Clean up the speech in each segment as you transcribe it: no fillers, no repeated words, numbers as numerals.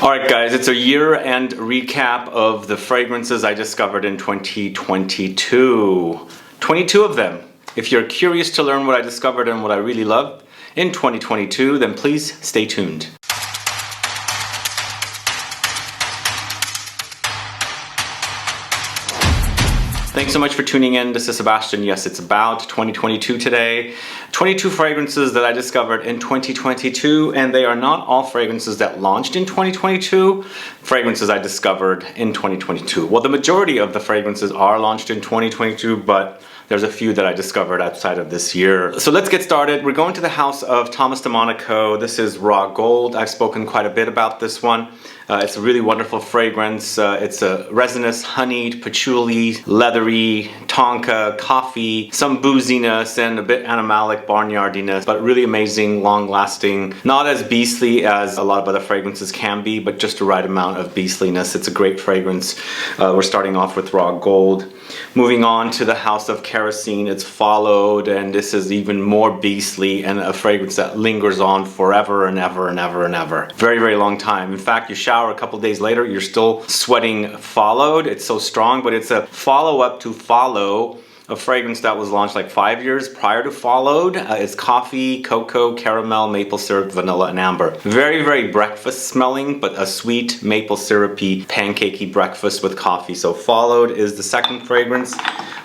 Alright guys, it's a year-end recap of the fragrances I discovered in 2022. 22 of them. If you're curious to learn what I discovered and what I really love in 2022, then please stay tuned. Thanks so much for tuning in. This is Sebastian. Yes, it's about 2022 today. 22 fragrances that I discovered in 2022, and they are not all fragrances that launched in 2022. Fragrances I discovered in 2022. Well, the majority of the fragrances are launched in 2022, but there's a few that I discovered outside of this year. So let's get started. We're going to the house of Thomas de Monaco. This is Raw Gold. I've spoken quite a bit about this one. It's a really wonderful fragrance. It's a resinous, honeyed, patchouli, leathery, tonka, coffee, some booziness, and a bit animalic barnyardiness, but really amazing, long-lasting. Not as beastly as a lot of other fragrances can be, but just the right amount of beastliness. It's a great fragrance. We're starting off with Raw Gold. Moving on to the house of Kerosene, it's followed, and this is even more beastly and a fragrance that lingers on forever and ever and ever and ever. Very, very long time. In fact, you shower a couple days later, you're still sweating Followed. It's so strong, but it's a follow-up to Follow, a fragrance that was launched like 5 years prior to Followed. It's coffee, cocoa, caramel, maple syrup, vanilla, and amber. Very, very breakfast smelling, but a sweet, maple syrupy, pancakey breakfast with coffee. So Followed is the second fragrance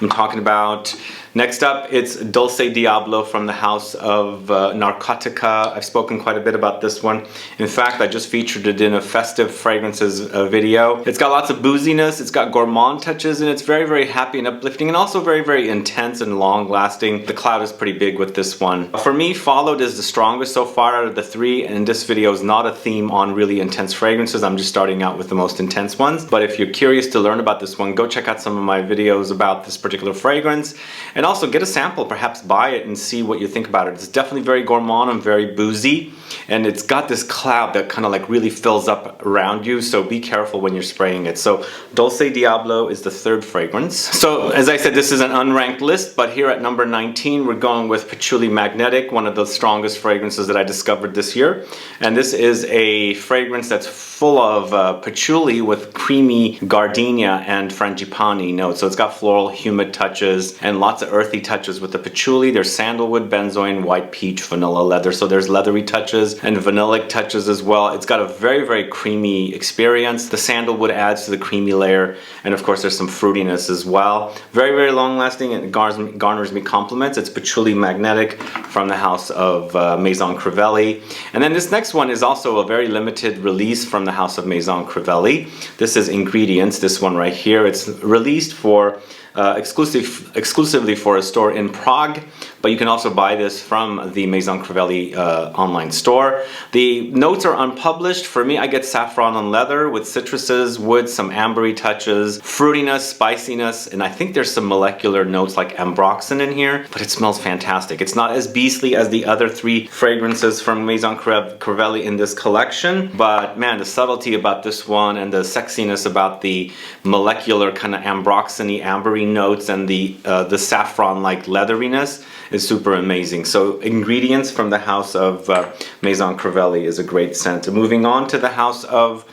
I'm talking about. Next up, it's Dulce Diablo from the house of NARCOTICA. I've spoken quite a bit about this one. In fact, I just featured it in a festive fragrances video. It's got lots of booziness, it's got gourmand touches, and it's very, very happy and uplifting, and also very, very intense and long-lasting. The cloud is pretty big with this one. For me, Followed is the strongest so far out of the three, and this video is not a theme on really intense fragrances. I'm just starting out with the most intense ones. But if you're curious to learn about this one, go check out some of my videos about this particular fragrance. And also get a sample, perhaps buy it and see what you think about it. It's definitely very gourmand and very boozy, and it's got this cloud that kind of like really fills up around you, so be careful when you're spraying it. So Dulce Diablo is the third fragrance. So as I said, this is an unranked list, but here at number 19 we're going with Patchouli Magnetic, one of the strongest fragrances that I discovered this year. And this is a fragrance that's full of patchouli with creamy gardenia and frangipani notes. So it's got floral, humid touches and lots of earthy touches with the patchouli. There's sandalwood, benzoin, white peach, vanilla, leather. So there's leathery touches and vanillic touches as well. It's got a very, very creamy experience. The sandalwood adds to the creamy layer, and of course there's some fruitiness as well. Very, very long lasting, and it garners me compliments. It's Patchouli Magnetic from the house of MAISON CRIVELLI. And then this next one is also a very limited release from the house of MAISON CRIVELLI. This is Ingredients, this one right here. It's released for exclusively for a store in Prague, but you can also buy this from the MAISON CRIVELLI online store. The notes are unpublished. For me, I get saffron and leather with citruses, wood, some ambery touches, fruitiness, spiciness, and I think there's some molecular notes like Ambroxan in here, but it smells fantastic. It's not as beastly as the other three fragrances from MAISON CRIVELLI in this collection, but man, the subtlety about this one and the sexiness about the molecular kind of Ambroxan-y, ambery notes and the saffron-like leatheriness is super amazing. So Ingredients from the house of MAISON CRIVELLI is a great scent. Moving on to the house of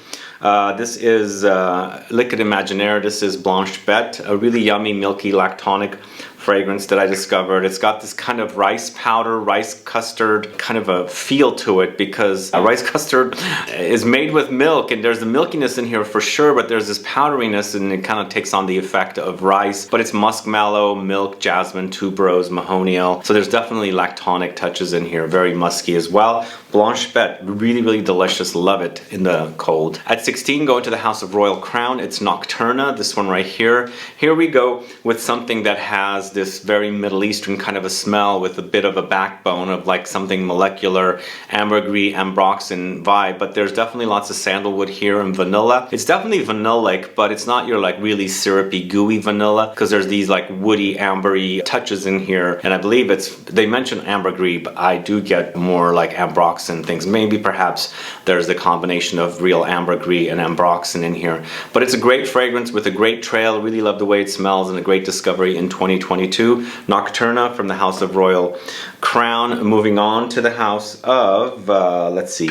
this is Liquid Imaginaire. This is Blanche BETE, a really yummy, milky, lactonic fragrance that I discovered. It's got this kind of rice powder, rice custard kind of a feel to it, because rice custard is made with milk, and there's the milkiness in here for sure, but there's this powderiness, and it kind of takes on the effect of rice. But it's musk, mallow, milk, jasmine, tuberose, mahonial. So there's definitely lactonic touches in here, very musky as well. Blanche BETE, really, really delicious. Love it in the cold. At 16, going to the house of Royal Crown, it's Nocturna, this one right here. Here we go with something that has this very Middle Eastern kind of a smell with a bit of a backbone of like something molecular, ambergris, Ambroxan vibe, but there's definitely lots of sandalwood here and vanilla. It's definitely vanillic, but it's not your like really syrupy, gooey vanilla, because there's these like woody, ambery touches in here, and I believe they mention ambergris, but I do get more like Ambroxan things. Maybe perhaps there's the combination of real ambergris and Ambroxan in here, but it's a great fragrance with a great trail. Really love the way it smells, and a great discovery in 2020 2022. Nocturna from the House of Royal Crown. Moving on to the house of, let's see,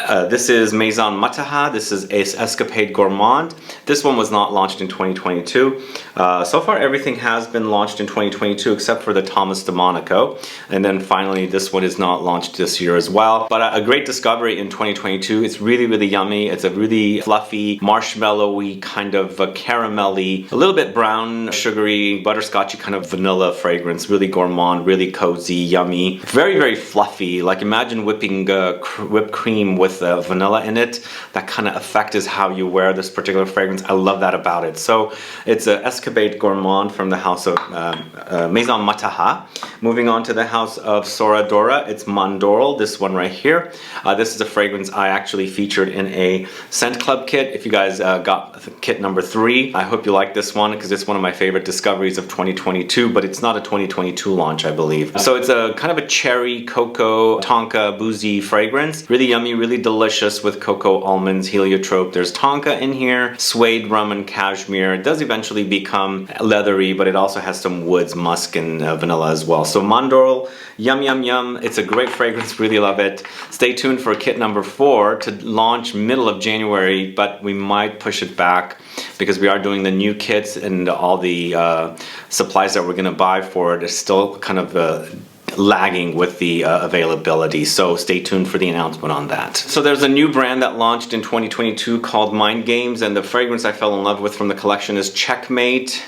this is Maison Mataha. This is Escapade Gourmand. This one was not launched in 2022. So far everything has been launched in 2022 except for the Thomas de Monaco. And then finally this one is not launched this year as well. But a great discovery in 2022. It's really, really yummy. It's a really fluffy, marshmallowy, kind of caramelly, a little bit brown, sugary, butterscotchy kind of vanilla fragrance. Really gourmand, really cozy, yummy. Very, very fluffy. Like imagine whipping whipped cream with vanilla in it. That kind of effect is how you wear this particular fragrance. I love that about it. So it's an Escapade Gourmand from the house of Maison Mataha. Moving on to the house of Soradora, it's Mondoral, this one right here. This is a fragrance I actually featured in a Scent Club kit. If you guys got kit number 3, I hope you like this one because it's one of my favorite discoveries of 2022, but it's not a 2022 launch, I believe. So it's a kind of a cherry, cocoa, tonka, boozy fragrance. Really yummy, really delicious with cocoa, almonds, heliotrope. There's tonka in here, suede, rum, and cashmere. It does eventually become leathery, but it also has some woods, musk, and vanilla as well. So Mondoral, yum, yum, yum. It's a great fragrance, really love it. Stay tuned for kit number 4 to launch middle of January, but we might push it back because we are doing the new kits and all the supplies that we're gonna buy for it is still kind of lagging with the availability, so stay tuned for the announcement on that. So there's a new brand that launched in 2022 called Mind Games, and the fragrance I fell in love with from the collection is Checkmate.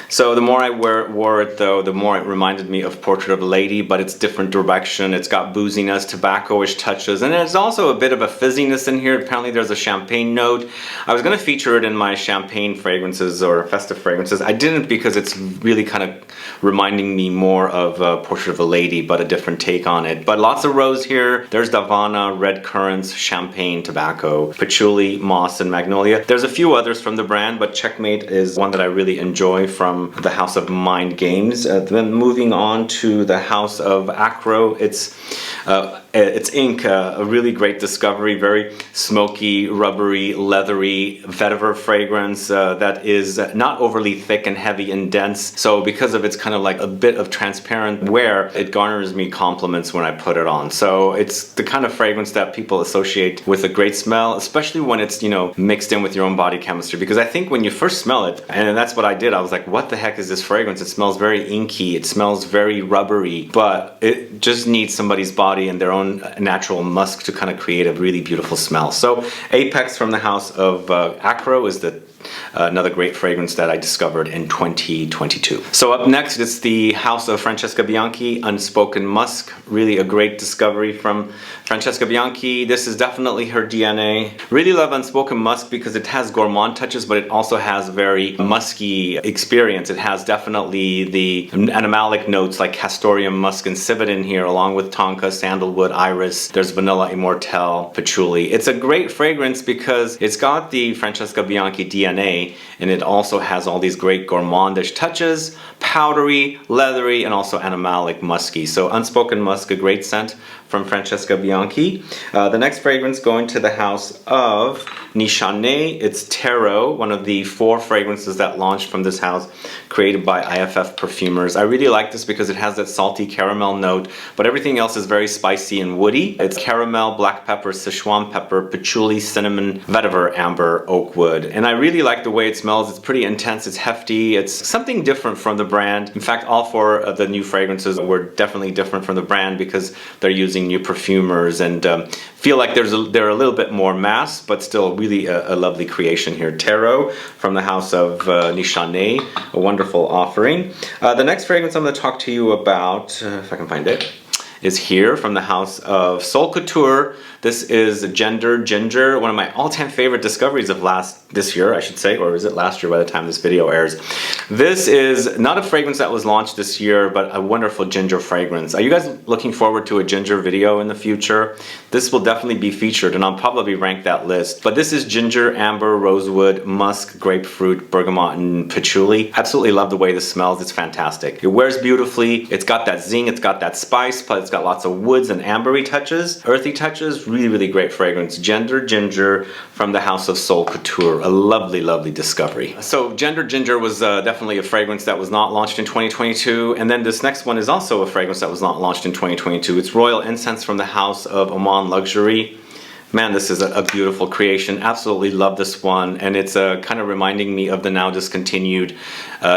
So the more I wore it though, the more it reminded me of Portrait of a Lady, but it's different direction. It's got booziness, tobacco-ish touches, and there's also a bit of a fizziness in here. Apparently there's a champagne note. I was gonna feature it in my champagne fragrances or festive fragrances. I didn't because it's really kind of reminding me more of Portrait of a Lady, but a different take on it. But lots of rose here. There's Davana, red currants, champagne, tobacco, patchouli, moss, and magnolia. There's a few others from the brand, but Checkmate is one that I really enjoy from the house of Mind Games. Then moving on to the house of Acro, it's Ink, a really great discovery, very smoky, rubbery, leathery vetiver fragrance that is not overly thick and heavy and dense. So because of its kind of like a bit of transparent wear, it garners me compliments when I put it on. So it's the kind of fragrance that people associate with a great smell, especially when it's, you know, mixed in with your own body chemistry. Because I think when you first smell it, and that's what I did, I was like, what the heck is this fragrance? It smells very inky, it smells very rubbery, but it just needs somebody's body and their own natural musk to kind of create a really beautiful smell. So Apex from the house of Acro is another great fragrance that I discovered in 2022. So up next, it's the house of Francesca Bianchi, Unspoken Musk. Really a great discovery from Francesca Bianchi. This is definitely her DNA. Really love Unspoken Musk because it has gourmand touches, but it also has very musky experience. It has definitely the animalic notes like castoreum, musk, and civet in here, along with tonka, sandalwood, iris. There's vanilla, immortelle, patchouli. It's a great fragrance because it's got the Francesca Bianchi DNA, and it also has all these great gourmandish touches, powdery, leathery, and also animalic, musky. So Unspoken Musk, a great scent from Francesca Bianchi. The next fragrance going to the house of Nishane. It's Taro, one of the 4 fragrances that launched from this house, created by IFF Perfumers. I really like this because it has that salty caramel note, but everything else is very spicy and woody. It's caramel, black pepper, Sichuan pepper, patchouli, cinnamon, vetiver, amber, oak wood. And I really like the way it smells. It's pretty intense, it's hefty, it's something different from the brand. In fact, all 4 of the new fragrances were definitely different from the brand because they're using new perfumers and feel like they're a little bit more mass, but still really a lovely creation here. Taro from the house of Nishane, a wonderful offering. The next fragrance I'm going to talk to you about, if I can find it, is here from the house of Sol Couture. This is Gender Ginger, one of my all-time favorite discoveries of this year, I should say, or is it last year by the time this video airs. This is not a fragrance that was launched this year, but a wonderful ginger fragrance. Are you guys looking forward to a ginger video in the future? This will definitely be featured, and I'll probably rank that list. But this is ginger, amber, rosewood, musk, grapefruit, bergamot, and patchouli. Absolutely love the way this smells. It's fantastic. It wears beautifully. It's got that zing, it's got that spice, but it's got lots of woods and ambery touches, earthy touches, really, really great fragrance. Gender Ginger from the House of Soul Couture, a lovely, lovely discovery. So Gender Ginger was definitely a fragrance that was not launched in 2022, and then this next one is also a fragrance that was not launched in 2022. It's Royal Incense from the House of Oman Luxury. Man, this is a beautiful creation. Absolutely love this one, and it's kind of reminding me of the now discontinued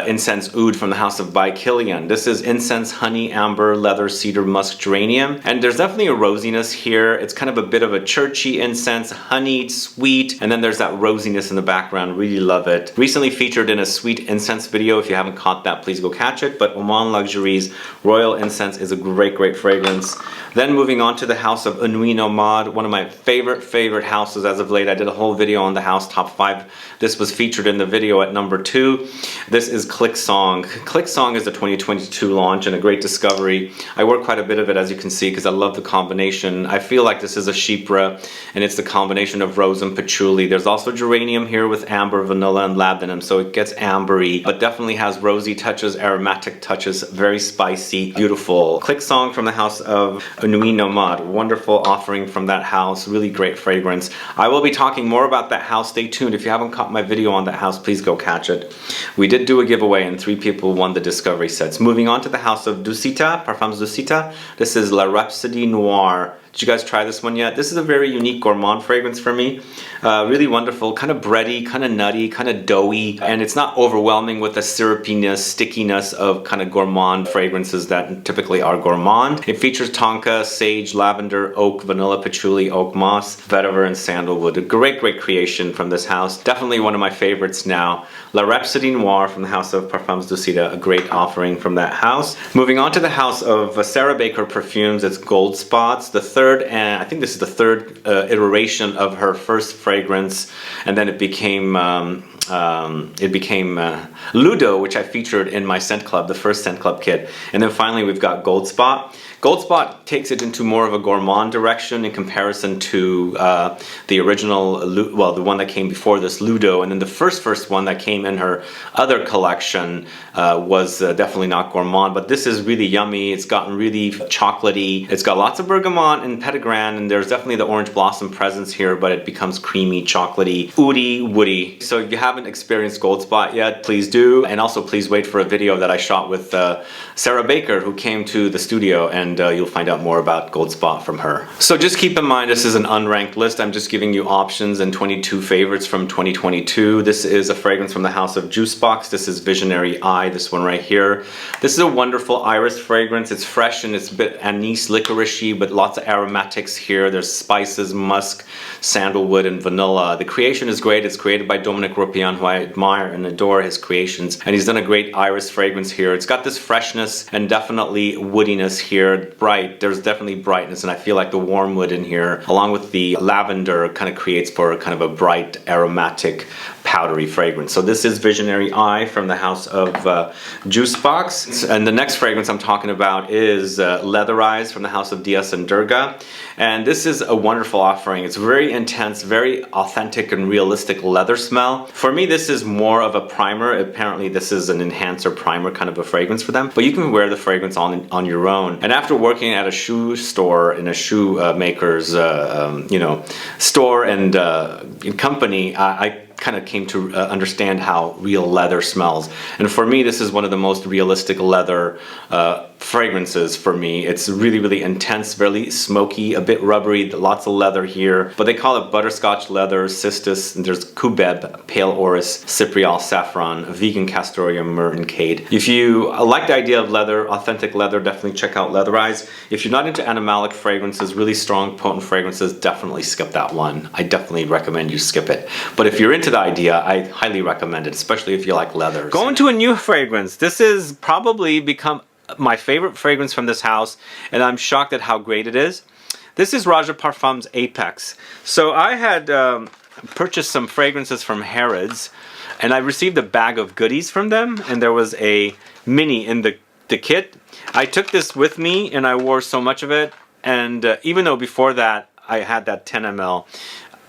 incense oud from the House of By Kilian. This is incense, honey, amber, leather, cedar, musk, geranium, and there's definitely a rosiness here. It's kind of a bit of a churchy incense, honeyed, sweet, and then there's that rosiness in the background. Really love it. Recently featured in a sweet incense video. If you haven't caught that, please go catch it. But Oman Luxury's Royal Incense is a great, great fragrance. Then moving on to the House of Nuit Nomade, one of my favorite houses as of late. I did a whole video on the house top 5. This was featured in the video at number 2. This is Click Song. Click Song is a 2022 launch and a great discovery. I work quite a bit of it, as you can see, because I love the combination. I feel like this is a chypre, and it's the combination of rose and patchouli. There's also geranium here with amber, vanilla, and labdanum, so it gets ambery, but definitely has rosy touches, aromatic touches, very spicy, beautiful. Click Song from the House of Nuit Nomade. Wonderful offering from that house. Really great fragrance. I will be talking more about that house. Stay tuned. If you haven't caught my video on that house, please go catch it. We did do a giveaway and 3 people won the discovery sets. Moving on to the House of Dulcita, Parfums Dulcita. This is La Rhapsodie Noire. Did you guys try this one yet? This is a very unique gourmand fragrance for me. Really wonderful, kind of bready, kind of nutty, kind of doughy, and it's not overwhelming with the syrupiness, stickiness of kind of gourmand fragrances that typically are gourmand. It features tonka, sage, lavender, oak, vanilla, patchouli, oak moss, vetiver, and sandalwood. A great, great creation from this house. Definitely one of my favorites now. La Rhapsodie Noire from the House of Parfums Dulcita, a great offering from that house. Moving on to the House of Sarah Baker Perfumes, it's Gold Spots, the third, and I think this is the third iteration of her first fragrance, and then it became Ludo, which I featured in my scent club, the first scent club kit, and then finally we've got Gold Spot. Gold Spot takes it into more of a gourmand direction in comparison to the original, well, the one that came before this, Ludo, and then the first one that came in her other collection was definitely not gourmand, but this is really yummy. It's gotten really chocolatey. It's got lots of bergamot and petitgrain, and there's definitely the orange blossom presence here, but it becomes creamy, chocolatey, oody, woody. So if you haven't experienced Gold Spot yet, please do, and also please wait for a video that I shot with Sarah Baker, who came to the studio, and you'll find out more about Gold Spot from her. So just keep in mind, this is an unranked list. I'm just giving you options and 22 favorites from 2022. This is a fragrance from the House of Juice Box. This is Visionary Eye, this one right here. This is a wonderful iris fragrance. It's fresh and it's a bit anise, licoricey, but lots of aromatics here. There's spices, musk, sandalwood, and vanilla. The creation is great. It's created by Dominic Rupian, who I admire and adore his creations, and he's done a great iris fragrance here. It's got this freshness and definitely woodiness here. Bright, there's definitely brightness, and I feel like the warm wood in here along with the lavender kind of creates for kind of a bright, aromatic, powdery fragrance. So this is Visionary Eye from the House of Juice Box, and the next fragrance I'm talking about is Leather Eyes from the House of Dias and Durga, and this is a wonderful offering. It's very intense, very authentic and realistic leather smell. For me, this is more of a primer. Apparently this is an enhancer primer kind of a fragrance for them, but you can wear the fragrance on your own. And after working at a shoe store in a shoe maker's you know, store and company, I kind of came to understand how real leather smells, and for me this is one of the most realistic leather fragrances for me. It's really, really intense, very smoky, a bit rubbery, lots of leather here, but they call it butterscotch leather, cistus, and there's cubeb, pale orris, cypriol, saffron, vegan castor oil, myrrh, and cade. If you like the idea of leather, authentic leather, definitely check out Leather Eyes. If you're not into animalic fragrances, really strong, potent fragrances, definitely skip that one. I definitely recommend you skip it. But if you're into the idea, I highly recommend it, especially if you like leathers. Going to a new fragrance. This has probably become my favorite fragrance from this house, and I'm shocked at how great it is. This is Raja Parfums Apex. So I had purchased some fragrances from Harrods, and I received a bag of goodies from them, and there was a mini in the kit. I took this with me, and I wore so much of it, and even though before that I had that 10 ml,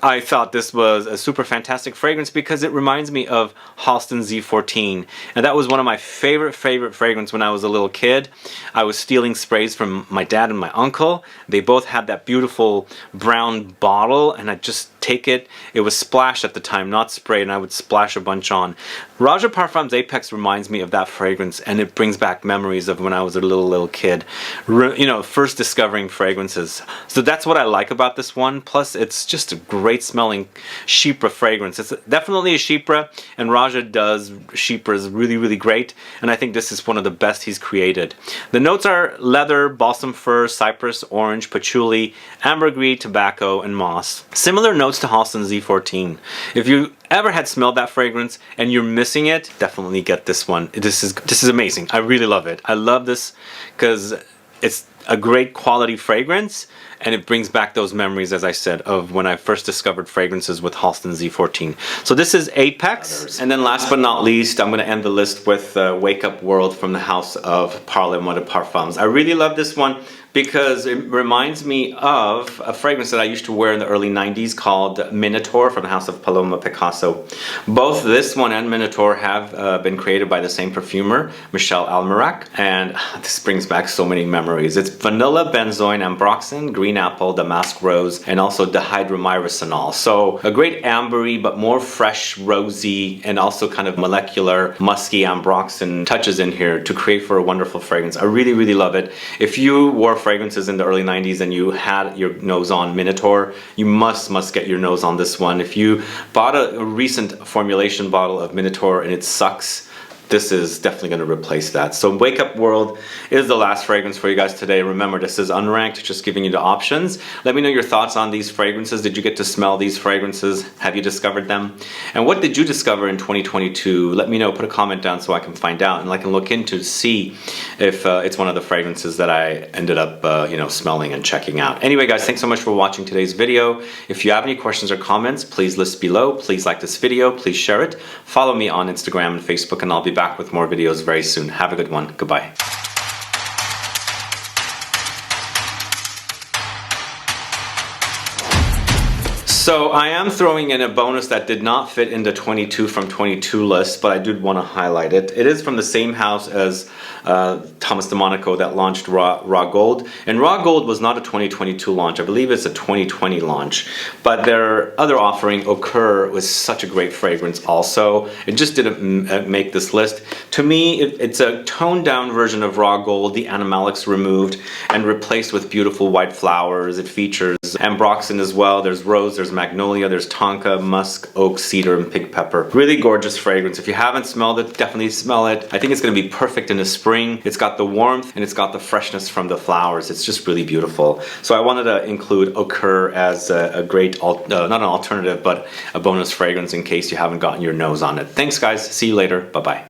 I thought this was a super fantastic fragrance because it reminds me of Halston Z14, and that was one of my favorite fragrances when I was a little kid. I was stealing sprays from my dad and my uncle. They both had that beautiful brown bottle, and I'd just take it. It was splash at the time, not spray, and I would splash a bunch on. Raja Parfums Apex reminds me of that fragrance, and it brings back memories of when I was a little kid, you know, first discovering fragrances. So that's what I like about this one. Plus, it's just a great smelling Chypre fragrance. It's definitely a Chypre, and Raja does Chypres really great, and I think this is one of the best he's created. The notes are leather, balsam fir, cypress, orange, patchouli, ambergris, tobacco, and moss. Similar notes to Halston Z14. If you ever had smelled that fragrance and you're missing it, definitely get this one. This is amazing. I really love it. I love this because it's a great quality fragrance, and it brings back those memories, as I said, of when I first discovered fragrances with Halston Z14. So this is Apex. And then last but not least, I'm going to end the list with Wake Up World from the house of Parle-Moi de Parfums. I really love this one because it reminds me of a fragrance that I used to wear in the early 90s called Minotaur from the house of Paloma Picasso. Both this one and Minotaur have been created by the same perfumer, Michel Almerac, and this brings back so many memories. It's vanilla, benzoin, ambroxan, green apple, damask rose, and also dihydromyrosinol. So a great ambery but more fresh, rosy, and also kind of molecular, musky ambroxan touches in here to create for a wonderful fragrance. I really love it. If you wore fragrances in the early 90s and you had your nose on Minotaur, you must get your nose on this one. If you bought a recent formulation bottle of Minotaur and it sucks, this is definitely going to replace that. So Wake Up World is the last fragrance for you guys today. Remember, this is unranked, just giving you the options. Let me know your thoughts on these fragrances. Did you get to smell these fragrances? Have you discovered them? And what did you discover in 2022? Let me know, put a comment down so I can find out and I can look into to see if it's one of the fragrances that I ended up you know, smelling and checking out. Anyway guys, thanks so much for watching today's video. If you have any questions or comments, please list below. Please like this video, please share it. Follow me on Instagram and Facebook, and I'll be back with more videos very soon. Have a good one. Goodbye. So I am throwing in a bonus that did not fit in the 22 from 22 list, but I did want to highlight it. It is from the same house as Thomas de Monaco that launched Raw Gold. And Raw Gold was not a 2022 launch. I believe it's a 2020 launch. But their other offering, Au Coeur, was such a great fragrance also. It just didn't make this list. To me, it's a toned down version of Raw Gold, the animalics removed and replaced with beautiful white flowers. It features ambroxan as well. There's rose, there's magnolia, there's tonka, musk, oak, cedar, and pink pepper. Really gorgeous fragrance. If you haven't smelled it, definitely smell it. I think it's going to be perfect in the spring. It's got the warmth and it's got the freshness from the flowers. It's just really beautiful. So I wanted to include Au Coeur as a great, not an alternative, but a bonus fragrance in case you haven't gotten your nose on it. Thanks guys. See you later. Bye-bye.